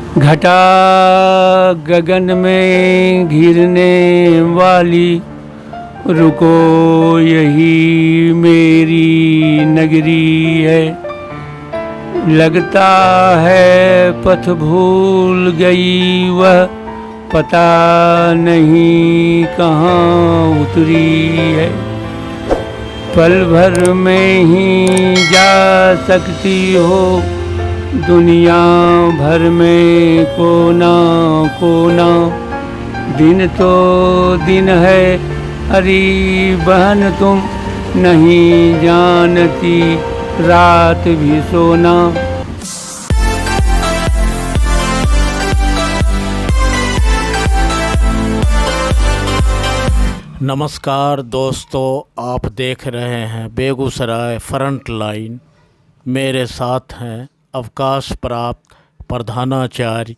घटा गगन में घिरने वाली, रुको यही मेरी नगरी है। लगता है पथ भूल गई वह, पता नहीं कहाँ उतरी है। पल भर में ही जा सकती हो दुनिया भर में कोना कोना। दिन तो दिन है अरे बहन, तुम नहीं जानती रात भी सोना। नमस्कार दोस्तों, आप देख रहे हैं बेगूसराय फ्रंट लाइन। मेरे साथ हैं अवकाश प्राप्त प्रधानाचार्य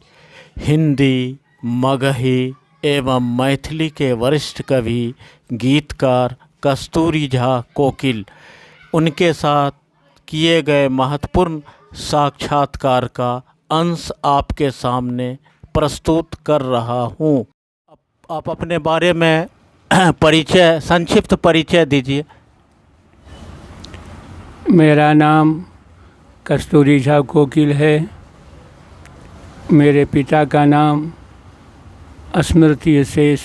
हिंदी, मगही एवं मैथिली के वरिष्ठ कवि गीतकार कस्तूरी झा कोकिल। उनके साथ किए गए महत्वपूर्ण साक्षात्कार का अंश आपके सामने प्रस्तुत कर रहा हूँ। आप अपने बारे में संक्षिप्त परिचय दीजिए। मेरा नाम कस्तूरी झा कोकिल है। मेरे पिता का नाम स्मृति शेष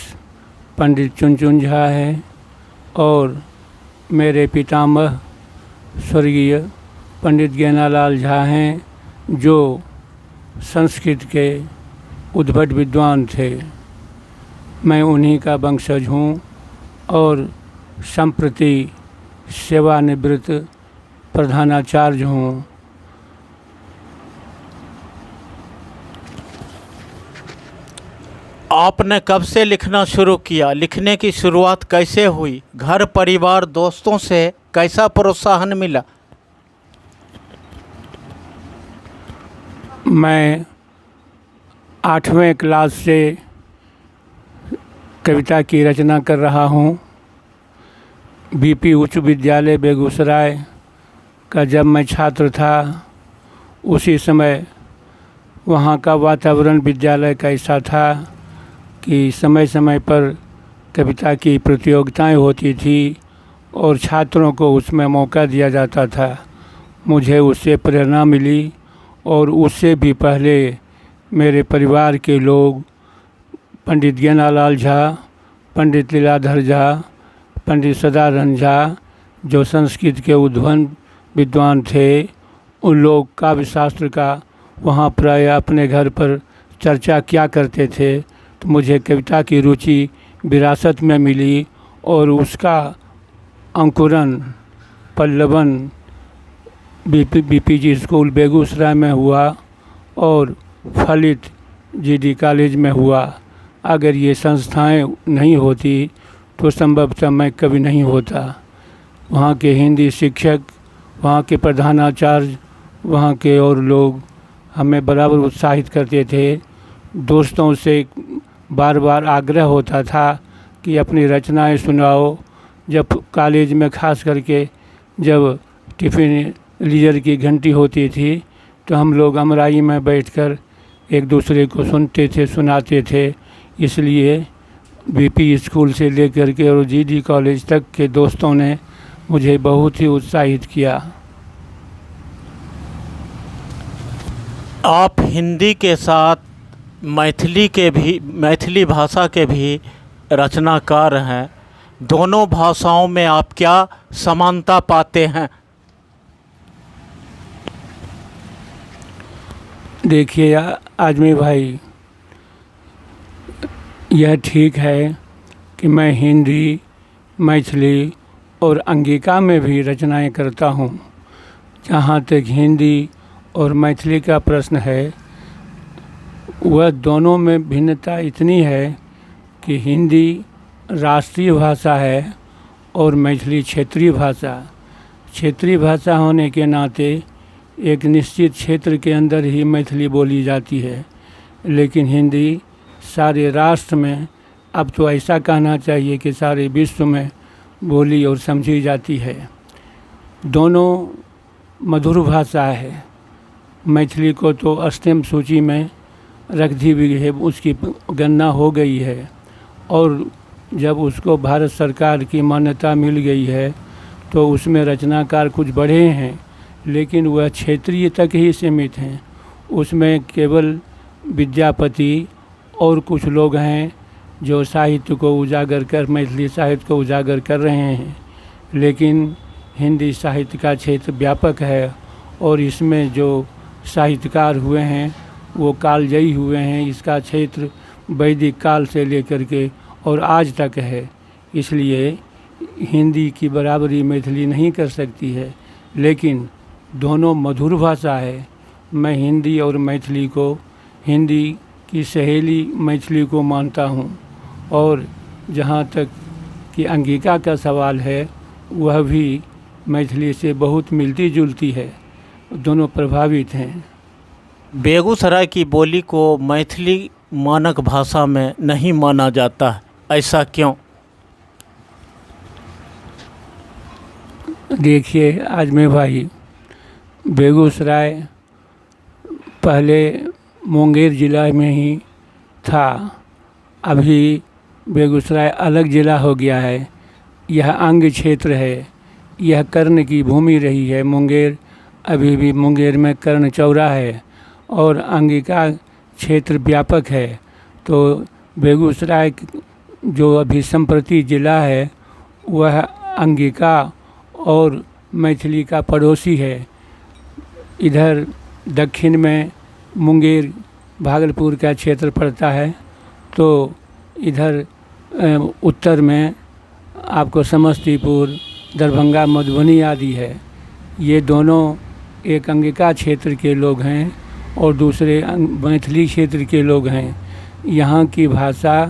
पंडित चुनचुन झा है और मेरे पितामह स्वर्गीय पंडित ज्ञानालाल झा हैं, जो संस्कृत के उद्भट विद्वान थे। मैं उन्हीं का वंशज हूँ और संप्रति सेवानिवृत्त प्रधानाचार्य हूँ। आपने कब से लिखना शुरू किया? लिखने की शुरुआत कैसे हुई? घर परिवार दोस्तों से कैसा प्रोत्साहन मिला? मैं 8वें क्लास से कविता की रचना कर रहा हूँ। बीपी उच्च विद्यालय बेगूसराय का जब मैं छात्र था, उसी समय वहाँ का वातावरण विद्यालय का ऐसा था कि समय समय पर कविता की प्रतियोगिताएं होती थी और छात्रों को उसमें मौका दिया जाता था। मुझे उससे प्रेरणा मिली और उससे भी पहले मेरे परिवार के लोग पंडित ज्ञानालाल झा, पंडित लीलाधर झा, पंडित सदानंद झा, जो संस्कृत के उद्भट विद्वान थे, उन लोग काव्य शास्त्र का वहाँ प्राय अपने घर पर चर्चा किया करते थे। तो मुझे कविता की रुचि विरासत में मिली और उसका अंकुरन पल्लवन बीपीजी स्कूल बेगूसराय में हुआ और फलित जीडी कॉलेज में हुआ। अगर ये संस्थाएं नहीं होती तो संभवतः मैं कभी नहीं होता। वहाँ के हिंदी शिक्षक, वहाँ के प्रधानाचार्य, वहाँ के और लोग हमें बराबर उत्साहित करते थे। दोस्तों से बार बार आग्रह होता था कि अपनी रचनाएं सुनाओ। जब कॉलेज में खास करके जब टिफ़िन लीजर की घंटी होती थी तो हम लोग अमराई में बैठकर एक दूसरे को सुनते थे, सुनाते थे। इसलिए बीपी स्कूल से लेकर के और जीडी कॉलेज तक के दोस्तों ने मुझे बहुत ही उत्साहित किया। आप हिंदी के साथ मैथिली भाषा के भी रचनाकार हैं। दोनों भाषाओं में आप क्या समानता पाते हैं? देखिए आजमी भाई, यह ठीक है कि मैं हिंदी, मैथिली और अंगिका में भी रचनाएं करता हूँ। जहाँ तक हिंदी और मैथिली का प्रश्न है, वह दोनों में भिन्नता इतनी है कि हिंदी राष्ट्रीय भाषा है और मैथिली क्षेत्रीय भाषा। क्षेत्रीय भाषा होने के नाते एक निश्चित क्षेत्र के अंदर ही मैथिली बोली जाती है, लेकिन हिंदी सारे राष्ट्र में, अब तो ऐसा कहना चाहिए कि सारे विश्व में बोली और समझी जाती है। दोनों मधुर भाषा है। मैथिली को तो अष्टम सूची में रख दी हुई है, उसकी गणना हो गई है। और जब उसको भारत सरकार की मान्यता मिल गई है तो उसमें रचनाकार कुछ बढ़े हैं, लेकिन वह क्षेत्रीय तक ही सीमित हैं। उसमें केवल विद्यापति और कुछ लोग हैं जो साहित्य को उजागर कर, मैथिली साहित्य को उजागर कर रहे हैं, लेकिन हिंदी साहित्य का क्षेत्र व्यापक है और इसमें जो साहित्यकार हुए हैं वो कालजयी हुए हैं। इसका क्षेत्र वैदिक काल से लेकर के और आज तक है, इसलिए हिंदी की बराबरी मैथिली नहीं कर सकती है, लेकिन दोनों मधुर भाषा है। मैं हिंदी और मैथिली को, हिंदी की सहेली मैथिली को मानता हूँ। और जहाँ तक कि अंगिका का सवाल है, वह भी मैथिली से बहुत मिलती जुलती है, दोनों प्रभावित हैं। बेगूसराय की बोली को मैथिली मानक भाषा में नहीं माना जाता है, ऐसा क्यों? देखिए आजमी भाई, बेगूसराय पहले मुंगेर ज़िला में ही था, अभी बेगूसराय अलग ज़िला हो गया है। यह अंग क्षेत्र है, यह कर्ण की भूमि रही है। मुंगेर अभी भी मुंगेर में कर्ण चौरा है और अंगिका क्षेत्र व्यापक है। तो बेगूसराय जो अभी संप्रति ज़िला है वह अंगिका और मैथिली का पड़ोसी है। इधर दक्षिण में मुंगेर भागलपुर का क्षेत्र पड़ता है, तो इधर उत्तर में आपको समस्तीपुर, दरभंगा, मधुबनी आदि है। ये दोनों एक अंगिका क्षेत्र के लोग हैं और दूसरे मैथिली क्षेत्र के लोग हैं। यहाँ की भाषा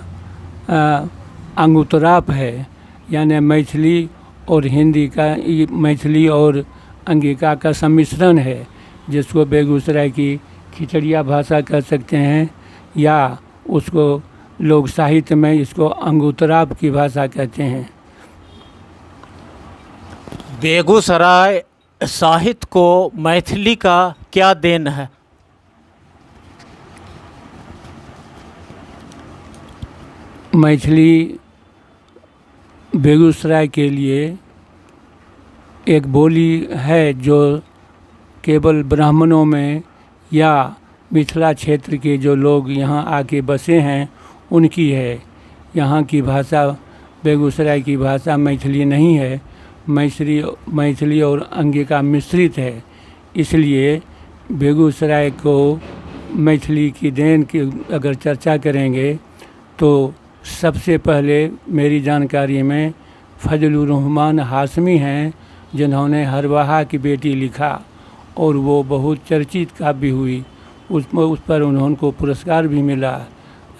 अंगुतराप है, यानी मैथिली और हिंदी का, मैथिली और अंगिका का सम्मिश्रण है, जिसको बेगूसराय की खिचड़िया भाषा कह सकते हैं, या उसको लोग साहित्य में इसको अंगुतराप की भाषा कहते हैं। बेगूसराय साहित्य को मैथिली का क्या देन है? मैथिली बेगूसराय के लिए एक बोली है जो केवल ब्राह्मणों में या मिथिला क्षेत्र के जो लोग यहाँ आके बसे हैं उनकी है। यहाँ की भाषा, बेगूसराय की भाषा मैथिली नहीं है, मैथिली और अंगिका मिश्रित है। इसलिए बेगूसराय को मैथिली की देन की अगर चर्चा करेंगे तो सबसे पहले मेरी जानकारी में फजलुर रहमान हाशमी हैं, जिन्होंने हरवाहा की बेटी लिखा और वो बहुत चर्चित काव्य हुई। उस पर उनको पुरस्कार भी मिला।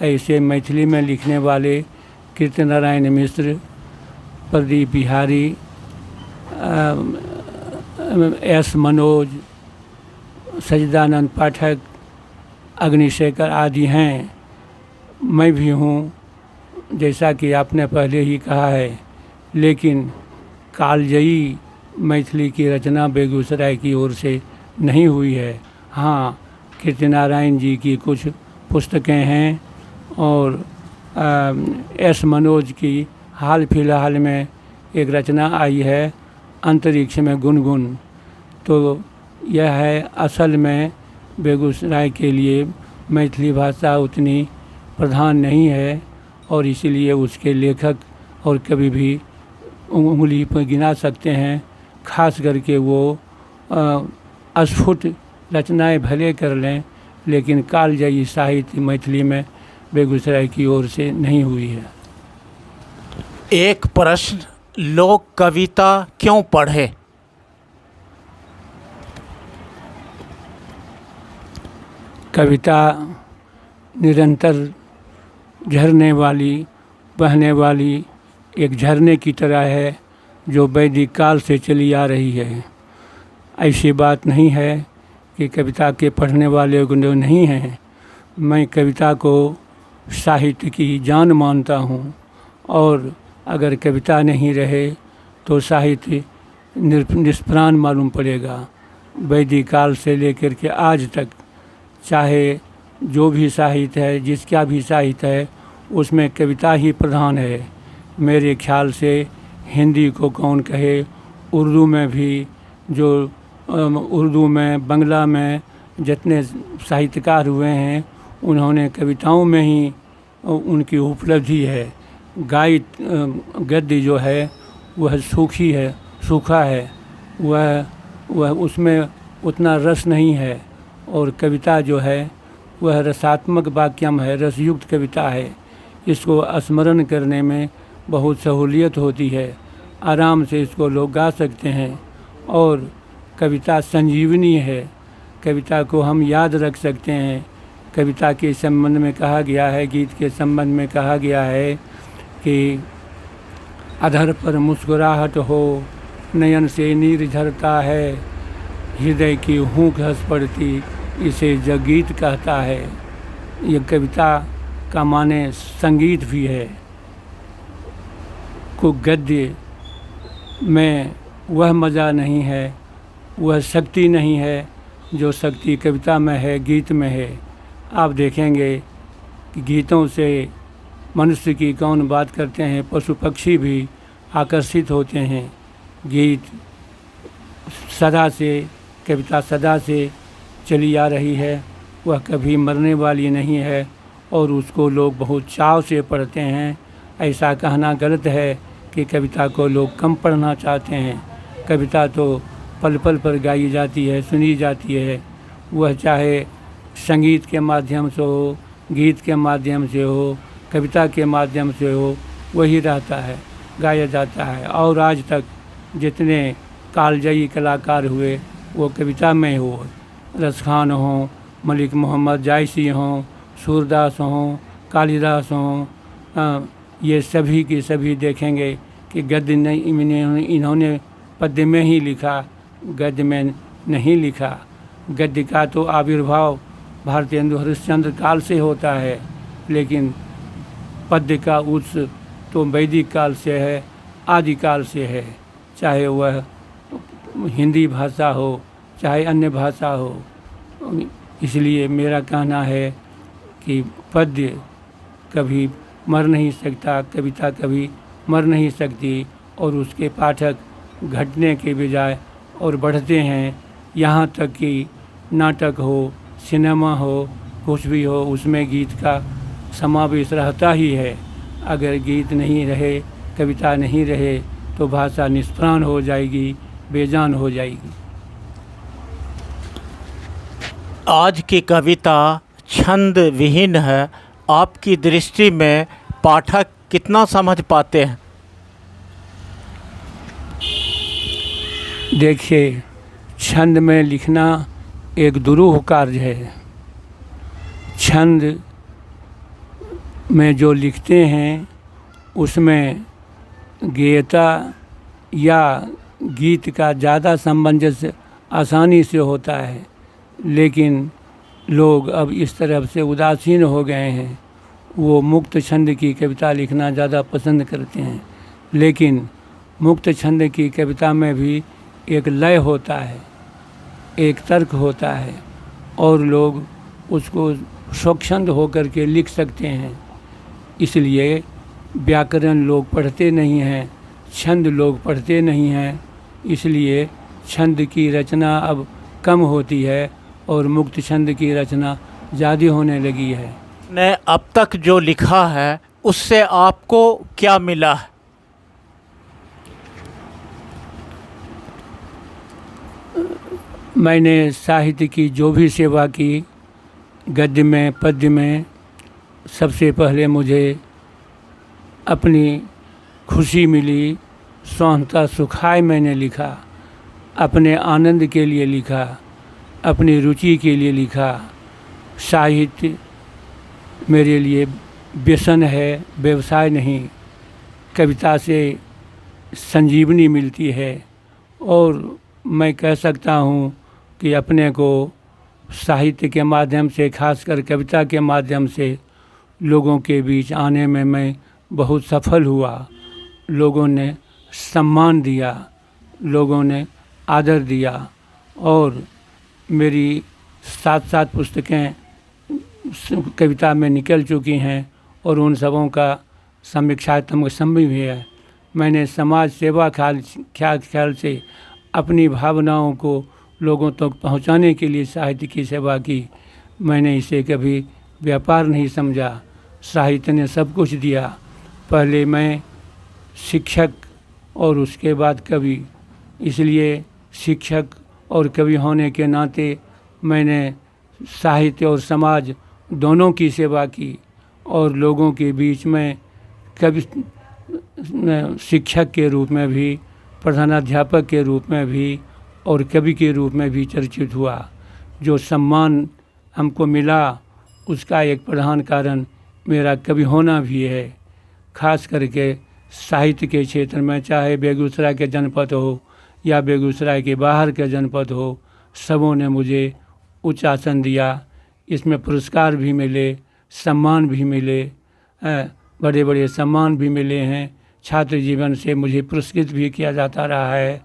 ऐसे मैथिली में लिखने वाले कीर्ति नारायण मिश्र, प्रदीप बिहारी, एस मनोज, सजदानंद पाठक, अग्निशेखर आदि हैं। मैं भी हूँ, जैसा कि आपने पहले ही कहा है, लेकिन कालजयी मैथिली की रचना बेगूसराय की ओर से नहीं हुई है। हाँ, कीर्ति नारायण जी की कुछ पुस्तकें हैं और एस मनोज की हाल फिलहाल में एक रचना आई है, अंतरिक्ष में गुनगुन। तो यह है, असल में बेगूसराय के लिए मैथिली भाषा उतनी प्रधान नहीं है और इसीलिए उसके लेखक और कभी भी उंगली पर गिना सकते हैं। खास करके वो अस्फुट रचनाएं भले कर लें, लेकिन कालजयी साहित्य मैथिली में बेगूसराय की ओर से नहीं हुई है। एक प्रश्न, लोक कविता क्यों पढ़े? कविता निरंतर झरने वाली, बहने वाली एक झरने की तरह है जो वैदिक काल से चली आ रही है। ऐसी बात नहीं है कि कविता के पढ़ने वाले लोग नहीं हैं। मैं कविता को साहित्य की जान मानता हूँ और अगर कविता नहीं रहे तो साहित्य निष्प्राण मालूम पड़ेगा। वैदिक काल से लेकर के आज तक, चाहे जो भी साहित्य है, जिसका भी साहित्य है, उसमें कविता ही प्रधान है। मेरे ख्याल से हिंदी को कौन कहे, उर्दू में भी जो उर्दू में, बांग्ला में जितने साहित्यकार हुए हैं, उन्होंने कविताओं में ही उनकी उपलब्धि है। गायित गद्य जो है वह सूखा है, वह उसमें उतना रस नहीं है। और कविता जो है वह रसात्मक वाक्यम है, रसयुक्त कविता है। इसको स्मरण करने में बहुत सहूलियत होती है, आराम से इसको लोग गा सकते हैं। और कविता संजीवनी है, कविता को हम याद रख सकते हैं। कविता के संबंध में कहा गया है, गीत के संबंध में कहा गया है कि अधर पर मुस्कुराहट हो, नयन से नीर झरता है, हृदय की हूँक हंस पड़ती, इसे जगीत कहता है। ये कविता का माने संगीत भी है। को गद्य में वह मज़ा नहीं है, वह शक्ति नहीं है जो शक्ति कविता में है, गीत में है। आप देखेंगे कि गीतों से मनुष्य की कौन बात करते हैं, पशु पक्षी भी आकर्षित होते हैं। गीत सदा से, कविता सदा से चली आ रही है, वह कभी मरने वाली नहीं है और उसको लोग बहुत चाव से पढ़ते हैं। ऐसा कहना गलत है कि कविता को लोग कम पढ़ना चाहते हैं। कविता तो पल पल पर गाई जाती है, सुनी जाती है। वह चाहे संगीत के माध्यम से हो, गीत के माध्यम से हो, कविता के माध्यम से हो, वही रहता है, गाया जाता है। और आज तक जितने कालजयी कलाकार हुए वो कविता में हो, रसखान हों, मलिक मोहम्मद जायसी हों, सूरदास हों, कालिदास हों, ये सभी के सभी देखेंगे कि गद्य नहीं, इन्होंने पद्य में ही लिखा, गद्य में नहीं लिखा। गद्य का तो आविर्भाव भारतेंदु हरिश्चंद्र काल से होता है, लेकिन पद्य का उत्स तो वैदिक काल से है, आदिकाल से है। चाहे वह हिंदी भाषा हो, चाहे अन्य भाषा हो। इसलिए मेरा कहना है कि पद्य कभी मर नहीं सकता, कविता कभी मर नहीं सकती, और उसके पाठक घटने के बजाय और बढ़ते हैं। यहाँ तक कि नाटक हो, सिनेमा हो, कुछ भी हो, उसमें गीत का समावेश रहता ही है। अगर गीत नहीं रहे, कविता नहीं रहे, तो भाषा निष्प्राण हो जाएगी, बेजान हो जाएगी। आज की कविता छंद विहीन है। आपकी दृष्टि में पाठक कितना समझ पाते हैं? देखिए, छंद में लिखना एक दुरूह कार्य है। छंद में जो लिखते हैं उसमें गेयता या गीत का ज़्यादा सामंजस्य आसानी से होता है, लेकिन लोग अब इस तरफ से उदासीन हो गए हैं। वो मुक्त छंद की कविता लिखना ज़्यादा पसंद करते हैं, लेकिन मुक्त छंद की कविता में भी एक लय होता है, एक तर्क होता है, और लोग उसको स्वच्छंद होकर के लिख सकते हैं। इसलिए व्याकरण लोग पढ़ते नहीं हैं, छंद लोग पढ़ते नहीं हैं। इसलिए छंद की रचना अब कम होती है और मुक्त छंद की रचना ज़्यादा होने लगी है। ने अब तक जो लिखा है उससे आपको क्या मिला है? मैंने साहित्य की जो भी सेवा की, गद्य में, पद्य में, सबसे पहले मुझे अपनी खुशी मिली, स्वांतः सुखाय मैंने लिखा, अपने आनंद के लिए लिखा, अपनी रुचि के लिए लिखा। साहित्य मेरे लिए व्यसन है, व्यवसाय नहीं। कविता से संजीवनी मिलती है, और मैं कह सकता हूँ कि अपने को साहित्य के माध्यम से, खासकर कविता के माध्यम से, लोगों के बीच आने में मैं बहुत सफल हुआ। लोगों ने सम्मान दिया, लोगों ने आदर दिया, और मेरी 7 पुस्तकें कविता में निकल चुकी हैं और उन सबों का समीक्षात्मक समय भी है। मैंने समाज सेवा ख्याल से अपनी भावनाओं को लोगों तक पहुंचाने के लिए साहित्य की सेवा की। मैंने इसे कभी व्यापार नहीं समझा। साहित्य ने सब कुछ दिया। पहले मैं शिक्षक और उसके बाद कवि, इसलिए शिक्षक और कवि होने के नाते मैंने साहित्य और समाज दोनों की सेवा की और लोगों के बीच में कवि शिक्षक के रूप में भी, प्रधानाध्यापक के रूप में भी और कवि के रूप में भी चर्चित हुआ। जो सम्मान हमको मिला उसका एक प्रधान कारण मेरा कवि होना भी है। खास करके साहित्य के क्षेत्र में, चाहे बेगूसराय के जनपद हो या बेगूसराय के बाहर के जनपद हो, सबों ने मुझे उच्च आसन दिया। इसमें पुरस्कार भी मिले, सम्मान भी मिले, बड़े बड़े सम्मान भी मिले हैं। छात्र जीवन से मुझे पुरस्कृत भी किया जाता रहा है।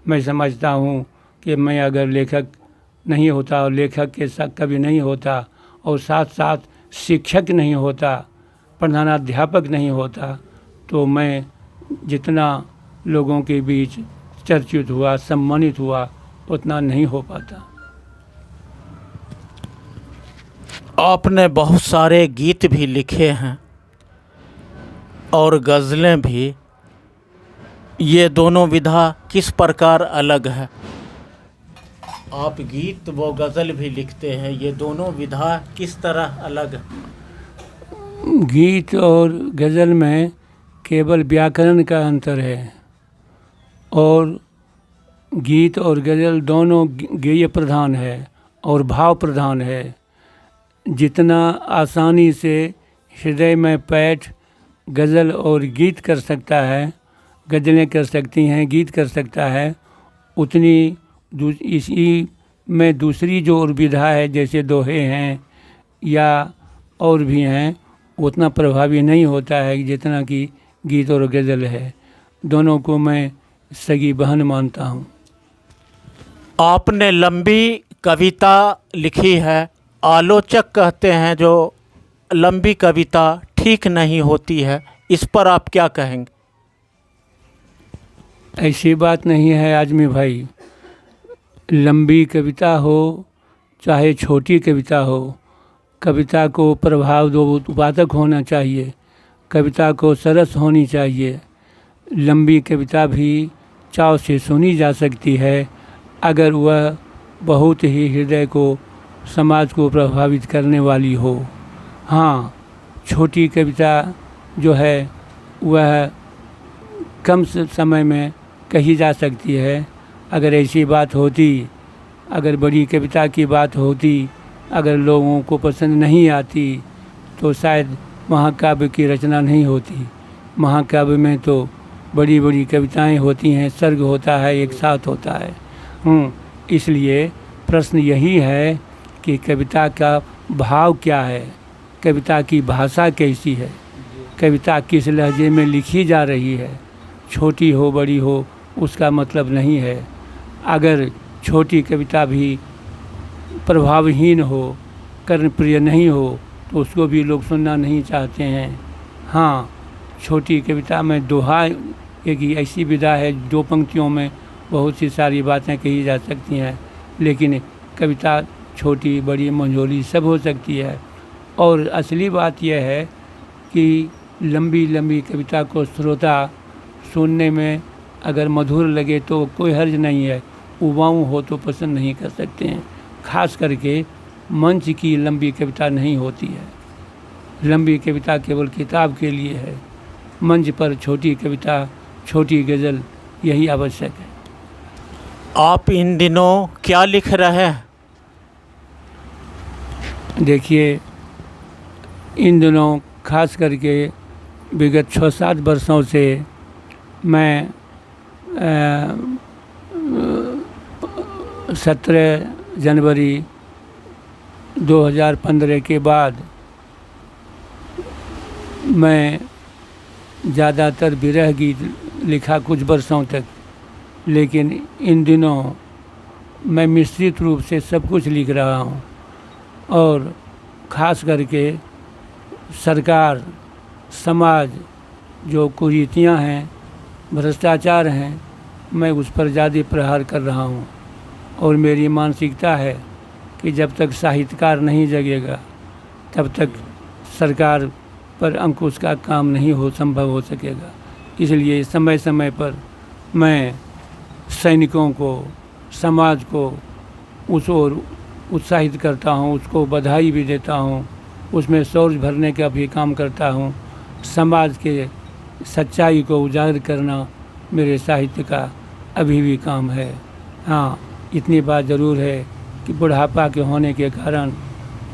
मैं समझता हूँ कि मैं अगर लेखक नहीं होता और लेखक के साथ कवि नहीं होता और साथ साथ शिक्षक नहीं होता, प्रधानाध्यापक नहीं होता, तो मैं जितना लोगों के बीच चर्चित हुआ, सम्मानित हुआ, उतना नहीं हो पाता। आपने बहुत सारे गीत भी लिखे हैं और गज़लें भी। ये दोनों विधा किस प्रकार अलग है? आप गीत व गज़ल भी लिखते हैं, ये दोनों विधा किस तरह अलग है? गीत और गज़ल में केवल व्याकरण का अंतर है और गीत और गज़ल दोनों गेय प्रधान है और भाव प्रधान है। जितना आसानी से हृदय में पैठ गज़ल और गीत कर सकता है, गज़लें कर सकती हैं, गीत कर सकता है, उतनी इसी में दूसरी जो और विधा है, जैसे दोहे हैं या और भी हैं, उतना प्रभावी नहीं होता है जितना कि गीत और गज़ल है। दोनों को मैं सगी बहन मानता हूँ। आपने लंबी कविता लिखी है। आलोचक कहते हैं जो लंबी कविता ठीक नहीं होती है, इस पर आप क्या कहेंगे? ऐसी बात नहीं है आजमी भाई। लंबी कविता हो चाहे छोटी कविता हो, कविता को प्रभाव दो उत्पादक होना चाहिए, कविता को सरस होनी चाहिए। लंबी कविता भी चाव से सुनी जा सकती है अगर वह बहुत ही हृदय को, समाज को प्रभावित करने वाली हो। हाँ, छोटी कविता जो है वह कम समय में कही जा सकती है। अगर ऐसी बात होती, अगर बड़ी कविता की बात होती, अगर लोगों को पसंद नहीं आती, तो शायद महाकाव्य की रचना नहीं होती। महाकाव्य में तो बड़ी बड़ी कविताएं होती हैं, सर्ग होता है, एक साथ होता है। इसलिए प्रश्न यही है कि कविता का भाव क्या है, कविता की भाषा कैसी है, कविता किस लहजे में लिखी जा रही है। छोटी हो बड़ी हो उसका मतलब नहीं है। अगर छोटी कविता भी प्रभावहीन हो, कर्णप्रिय नहीं हो, तो उसको भी लोग सुनना नहीं चाहते हैं। हाँ, छोटी कविता में दोहा एक ऐसी विधा है, दो पंक्तियों में बहुत सी सारी बातें कही जा सकती हैं, लेकिन कविता छोटी बड़ी मंझोली सब हो सकती है। और असली बात यह है कि लंबी लंबी कविता को श्रोता सुनने में अगर मधुर लगे तो कोई हर्ज नहीं है, उबाऊ हो तो पसंद नहीं कर सकते हैं। खास करके मंच की लंबी कविता नहीं होती है। लंबी कविता केवल किताब के लिए है। मंच पर छोटी कविता, छोटी गज़ल यही आवश्यक है। आप इन दिनों क्या लिख रहे हैं? देखिए, इन दिनों खास करके विगत 6-7 वर्षों से मैं 17 जनवरी 2015 के बाद मैं ज़्यादातर विरह गीत लिखा कुछ वर्षों तक, लेकिन इन दिनों मैं मिश्रित रूप से सब कुछ लिख रहा हूँ और खास करके सरकार, समाज, जो कुरीतियाँ हैं, भ्रष्टाचार हैं, मैं उस पर ज़्यादा प्रहार कर रहा हूँ। और मेरी मानसिकता है कि जब तक साहित्यकार नहीं जगेगा तब तक सरकार पर अंकुश का काम नहीं संभव हो सकेगा। इसलिए समय समय पर मैं सैनिकों को, समाज को उस ओर उत्साहित करता हूँ, उसको बधाई भी देता हूँ, उसमें शौर्य भरने का भी काम करता हूँ। समाज के सच्चाई को उजागर करना मेरे साहित्य का अभी भी काम है। हाँ, इतनी बात ज़रूर है कि बुढ़ापा के होने के कारण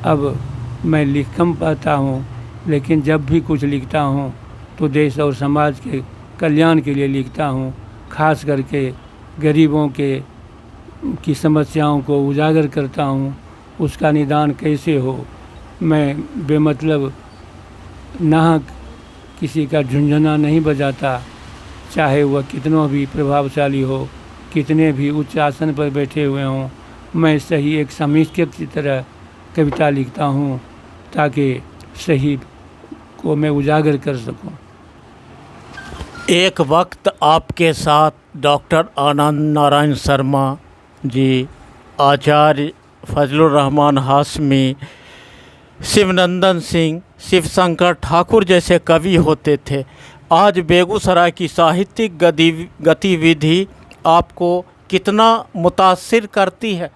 अब मैं लिख कम पाता हूँ, लेकिन जब भी कुछ लिखता हूँ तो देश और समाज के कल्याण के लिए लिखता हूँ। खास करके गरीबों की समस्याओं को उजागर करता हूँ, उसका निदान कैसे हो। मैं बेमतलब नाहक किसी का झुंझुना नहीं बजाता, चाहे वह कितना भी प्रभावशाली हो, कितने भी उच्च आसन पर बैठे हुए हों। मैं सही एक समीक्षक की तरह कविता लिखता हूँ ताकि सही को मैं उजागर कर सकूँ। एक वक्त आपके साथ डॉक्टर आनंद नारायण शर्मा जी, आचार्य फजलुर रहमान हाशमी, शिवनंदन सिंह, शिवशंकर ठाकुर जैसे कवि होते थे। आज बेगूसराय की साहित्यिक गतिविधि आपको कितना मुतासिर करती है?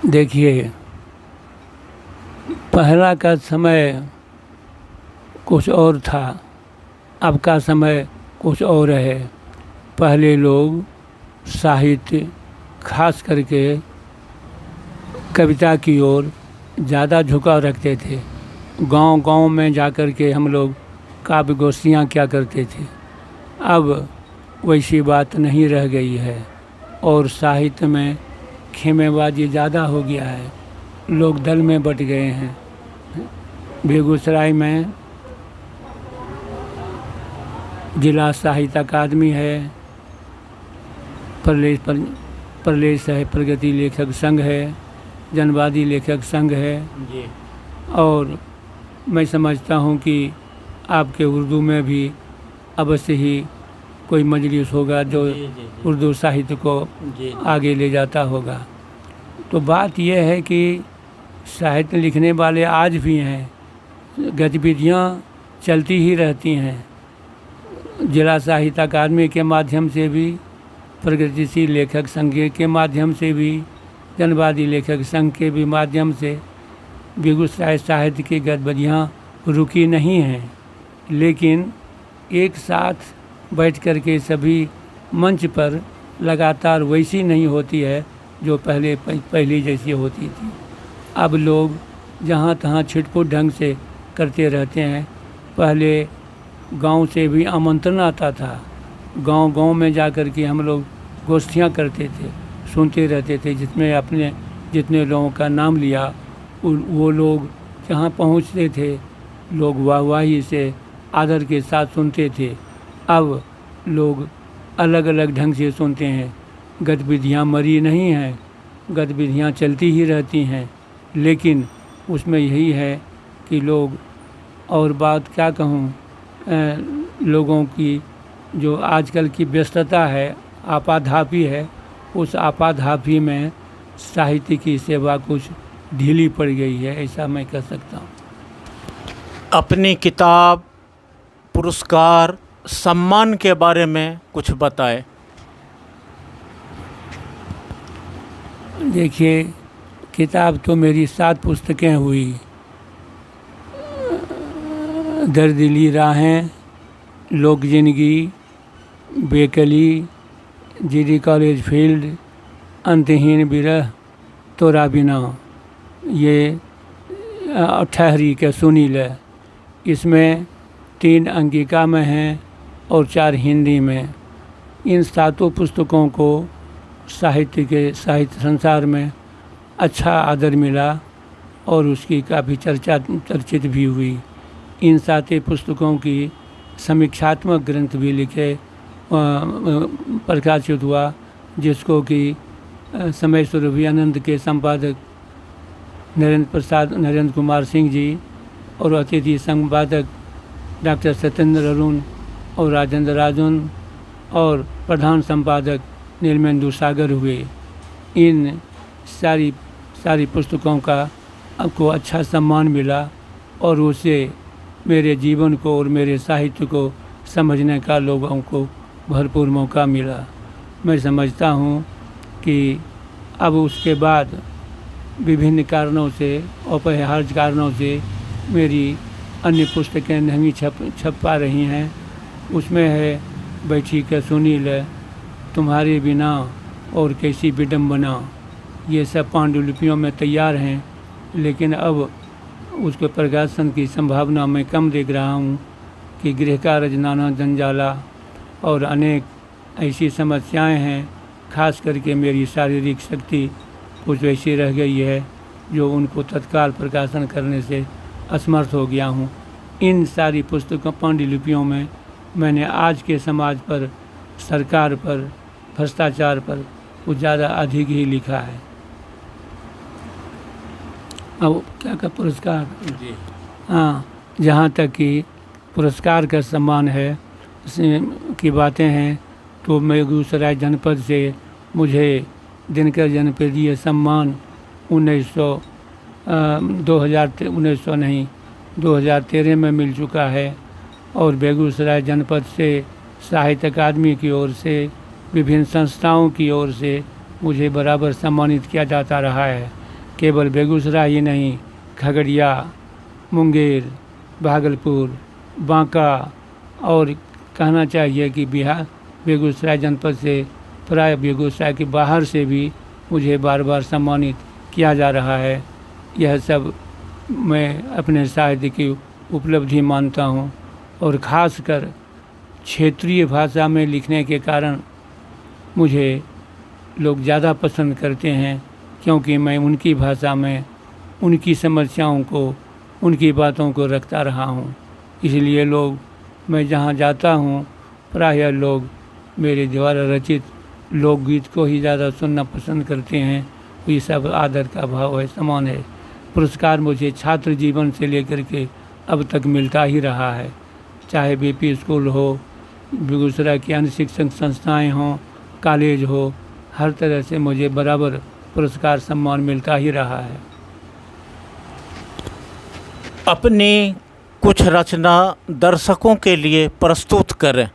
देखिए, पहला का समय कुछ और था, अब का समय कुछ और है। पहले लोग साहित्य, खास करके कविता की ओर ज़्यादा झुकाव रखते थे। गांव-गांव में जाकर के हम लोग काव्य गोष्ठियाँ क्या करते थे। अब वैसी बात नहीं रह गई है और साहित्य में खेमेबाजी ज़्यादा हो गया है। लोग दल में बट गए हैं। बेगूसराय में जिला साहित्य अकादमी है, प्रलेस है, प्रगति लेखक संघ है, जनवादी लेखक संघ है जी। और मैं समझता हूँ कि आपके उर्दू में भी अवश्य ही कोई मजलिस होगा जो उर्दू साहित्य को आगे ले जाता होगा। तो बात यह है कि साहित्य लिखने वाले आज भी हैं, गतिविधियाँ चलती ही रहती हैं। जिला साहित्य अकादमी के माध्यम से भी, प्रगतिशील लेखक संघ के माध्यम से भी, जनवादी लेखक संघ के भी माध्यम से बेगूसराय साहित्य की गतिविधियाँ रुकी नहीं हैं। लेकिन एक साथ बैठ कर के सभी मंच पर लगातार वैसी नहीं होती है जो पहली जैसी होती थी। अब लोग जहाँ तहाँ छिटपुट ढंग से करते रहते हैं। पहले गांव से भी आमंत्रण आता था, गांव-गांव में जाकर के हम लोग गोष्ठियाँ करते थे, सुनते रहते थे, जिसमें जितने लोगों का नाम लिया वो लोग जहाँ पहुँचते थे लोग वाहवाही से आदर के साथ सुनते थे। अब लोग अलग अलग ढंग से सुनते हैं। गतिविधियाँ मरी नहीं हैं, गतिविधियाँ चलती ही रहती हैं, लेकिन उसमें यही है कि लोग, और बात क्या कहूँ, लोगों की जो आजकल की व्यस्तता है, आपाधापी है, उस आपाधापी में साहित्य की सेवा कुछ ढीली पड़ गई है, ऐसा मैं कह सकता हूँ। अपनी किताब, पुरस्कार, सम्मान के बारे में कुछ बताएं। देखिए, किताब तो मेरी 7 पुस्तकें हुई। दर्दिली राहें, लोक जिंदगी, बेकली, जीडी कॉलेज फील्ड, अंतहीन विरह, तोरा बिना, ये ठहरी के सुनील है। इसमें 3 अंगिका में हैं और 4 हिंदी में। इन 7 पुस्तकों को साहित्य संसार में अच्छा आदर मिला और उसकी काफ़ी चर्चित भी हुई। इन 7 पुस्तकों की समीक्षात्मक ग्रंथ भी लिखे प्रकाशित हुआ, जिसको कि समय सुरभि आनंद के संपादक नरेंद्र कुमार सिंह जी और अतिथि संपादक डॉक्टर सत्येंद्र अरुण और राजेंद्र राजन और प्रधान संपादक नीलमेंदु सागर हुए। इन सारी पुस्तकों का आपको अच्छा सम्मान मिला और उससे मेरे जीवन को और मेरे साहित्य को समझने का लोगों को भरपूर मौका मिला। मैं समझता हूँ कि अब उसके बाद विभिन्न कारणों से, अपरिहार्य कारणों से मेरी अन्य पुस्तकें नहीं छप पा रही हैं। उसमें है बैठी के सुनी ले, तुम्हारे बिना और कैसी विडम्बना, ये सब पांडुलिपियों में तैयार हैं, लेकिन अब उसके प्रकाशन की संभावना मैं कम देख रहा हूँ कि गृह कार्य, नाना जंजाला और अनेक ऐसी समस्याएं हैं। खास करके मेरी शारीरिक शक्ति कुछ वैसी रह गई है जो उनको तत्काल प्रकाशन करने से असमर्थ हो गया हूँ। इन सारी पुस्तकों पांडुलिपियों में मैंने आज के समाज पर, सरकार पर, भ्रष्टाचार पर कुछ ज़्यादा अधिक ही लिखा है। अब क्या का पुरस्कार जी, हाँ, जहाँ तक कि पुरस्कार का सम्मान है की बातें हैं तो बेगूसराय जनपद से मुझे दिनकर जनपदीय सम्मान 2013 में मिल चुका है और बेगूसराय जनपद से साहित्य अकादमी की ओर से, विभिन्न संस्थाओं की ओर से मुझे बराबर सम्मानित किया जाता रहा है। केवल बेगूसराय ही नहीं, खगड़िया, मुंगेर, भागलपुर, बांका और कहना चाहिए कि बिहार, बेगूसराय जनपद से प्राय बेगूसराय के बाहर से भी मुझे बार बार सम्मानित किया जा रहा है। यह सब मैं अपने साहित्य की उपलब्धि मानता हूँ और ख़ासकर क्षेत्रीय भाषा में लिखने के कारण मुझे लोग ज़्यादा पसंद करते हैं, क्योंकि मैं उनकी भाषा में उनकी समस्याओं को, उनकी बातों को रखता रहा हूँ। इसलिए लोग, मैं जहाँ जाता हूँ प्रायः लोग मेरे द्वारा रचित लोकगीत को ही ज़्यादा सुनना पसंद करते हैं। ये सब आदर का भाव है, समान है। पुरस्कार मुझे छात्र जीवन से लेकर के अब तक मिलता ही रहा है, चाहे बीपी स्कूल हो, बेगूसराय की अन्य शिक्षण संस्थाएं हों, कॉलेज हो, हर तरह से मुझे बराबर पुरस्कार सम्मान मिलता ही रहा है। अपनी कुछ रचना दर्शकों के लिए प्रस्तुत करें।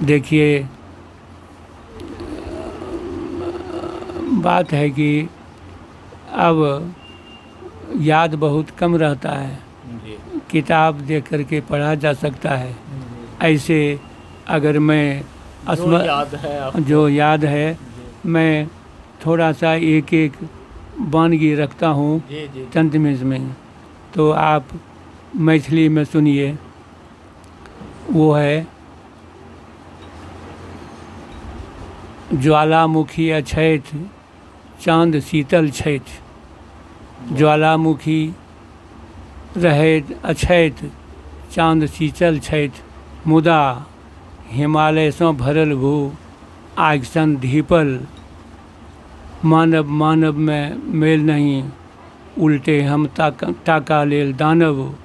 देखिए, बात है कि अब याद बहुत कम रहता है, किताब देख करके पढ़ा जा सकता है। ऐसे अगर मैं जो याद है मैं थोड़ा सा एक एक वानगी रखता हूँ तंतमिज में, तो आप मैथिली में सुनिए। वो है ज्वालामुखी अछैत चाँद शीतल छैठ। ज्वालामुखी रहैत अछैत चाँद शीतल छैठ, मुदा हिमालय सँ भरल भू आगि सन धीपल। मानव मानव में मेल नहीं, उल्टे हम टाका लेल दानव।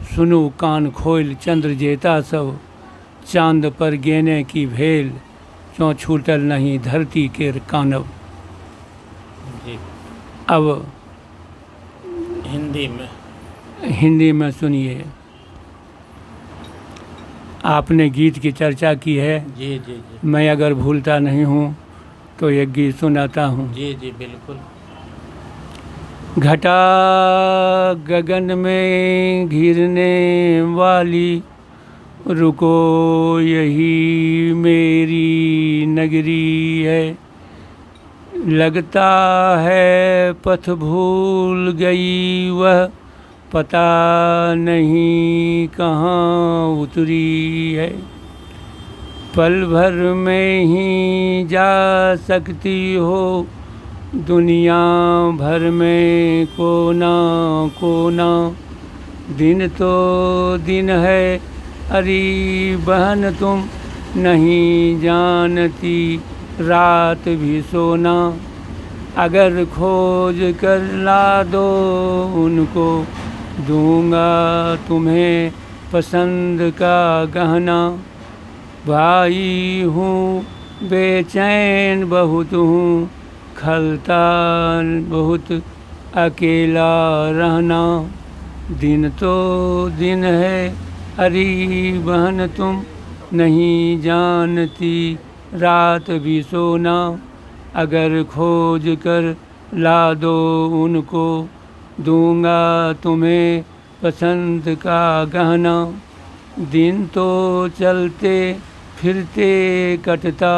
सुनू कान खोल चंद्र जेता सब, चांद पर गेने की भेल। क्यों छूटल नहीं धरती के कानव। अब हिंदी में सुनिए। आपने गीत की चर्चा की है, जी। मैं अगर भूलता नहीं हूँ तो एक गीत सुनाता हूँ। जी बिल्कुल। घटा गगन में घिरने वाली, रुको यही मेरी नगरी है। लगता है पथ भूल गई वह, पता नहीं कहाँ उतरी है। पल भर में ही जा सकती हो दुनिया भर में कोना कोना। दिन तो दिन है अरे बहन तुम नहीं जानती, रात भी सोना। अगर खोज कर ला दो उनको, दूंगा तुम्हें पसंद का गहना। भाई हूँ बेचैन बहुत हूँ, खलता बहुत अकेला रहना। दिन तो दिन है अरे बहन तुम नहीं जानती, रात भी सोना। अगर खोज कर ला दो उनको, दूंगा तुम्हें पसंद का गहना। दिन तो चलते फिरते कटता,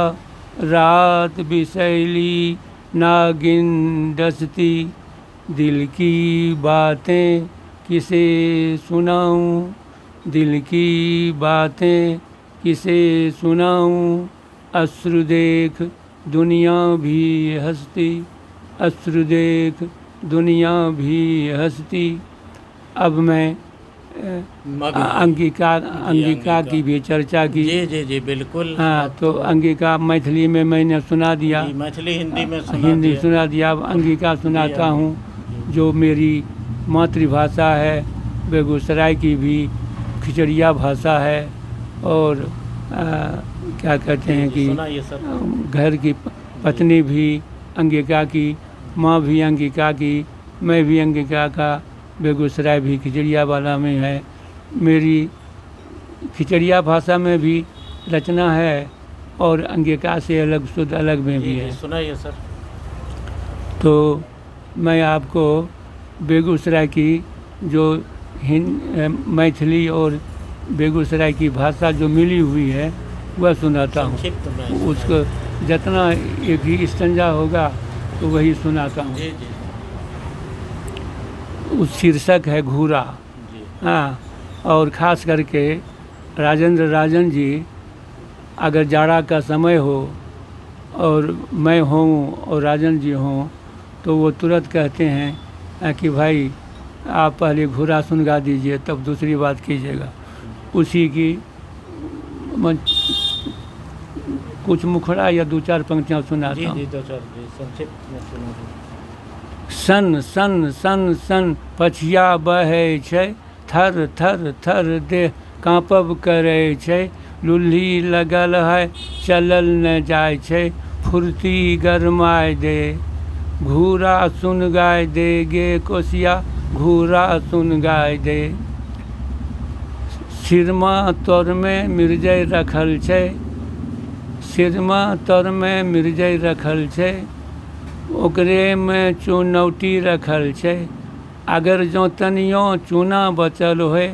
रात भी सैली नागिन डसती। दिल की बातें किसे सुनाऊं, दिल की बातें किसे सुनाऊं। अश्रु देख दुनिया भी हंसती, अश्रु देख दुनिया भी हंसती। अब मैं अंगिका की भी चर्चा की। जी जी जी बिल्कुल। हाँ, तो अंगिका मैथिली में मैंने सुना दिया, मैथिली हिंदी में हिंदी सुना दिया। अब अंगिका सुनाता हूँ, जो मेरी मातृभाषा है। बेगूसराय की भी खिचड़िया भाषा है, और क्या कहते हैं कि घर की पत्नी भी अंगिका की, माँ भी अंगिका की, मैं भी अंगिका का। बेगूसराय भी खिचड़िया वाला में है। मेरी खिचड़िया भाषा में भी रचना है, और अंगिका से अलग शुद्ध अलग में भी है। सुनाइए सर। तो मैं आपको बेगूसराय की जो मैथिली और बेगूसराय की भाषा जो मिली हुई है वह सुनाता हूँ। उसको जितना एक ही स्टंजा होगा तो वही सुनाता हूँ। उस शीर्षक है घूरा। हाँ, और ख़ास करके राजेंद्र राजन जी, अगर जाड़ा का समय हो और मैं हूँ और राजन जी हों, तो वो तुरंत कहते हैं कि भाई आप पहले घूरा सुनगा दीजिए तब दूसरी बात कीजिएगा। उसी की कुछ मुखड़ा या दो चार पंक्तियाँ सुनाता हूँ। सन सन सन सन पछिया बहै छै, थर थर थर देह काँपब करै छै। लुल्ही लगल है चलल न जाय छै, फुर्ती गरमाय दे। घूरा सुन गाय दे गे कोसिया, घूरा सुन गाय दे। सिरमा तोर में मिर्जय रखल छै, सिरमा तोर में मिर्जय रखल छै। ओकरे में चुनौती रखल छै, अगर जो तनियो चूना बचल होए,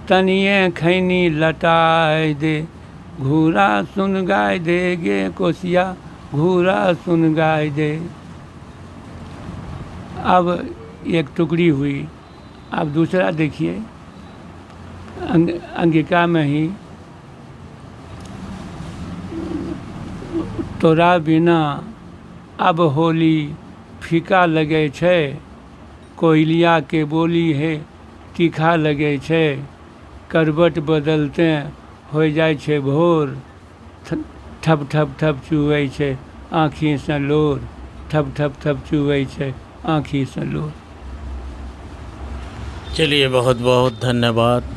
तनिए खैनी लटाय दे। घूरा सुन गाय दे गे कोसिया, घूरा सुन गाय दे। अब एक टुकड़ी हुई। अब दूसरा देखिए, अंगिका में ही। तोरा बिना अब होली फीका लगे छै, कोयलिया के बोली है तीखा लगे छै। करबट बदलते हो जाय छै भोर, ठप ठप ठप चुए छै आँखि से लोर, ठप ठप ठप चुए छै आँखि से लोर। चलिए, बहुत बहुत धन्यवाद।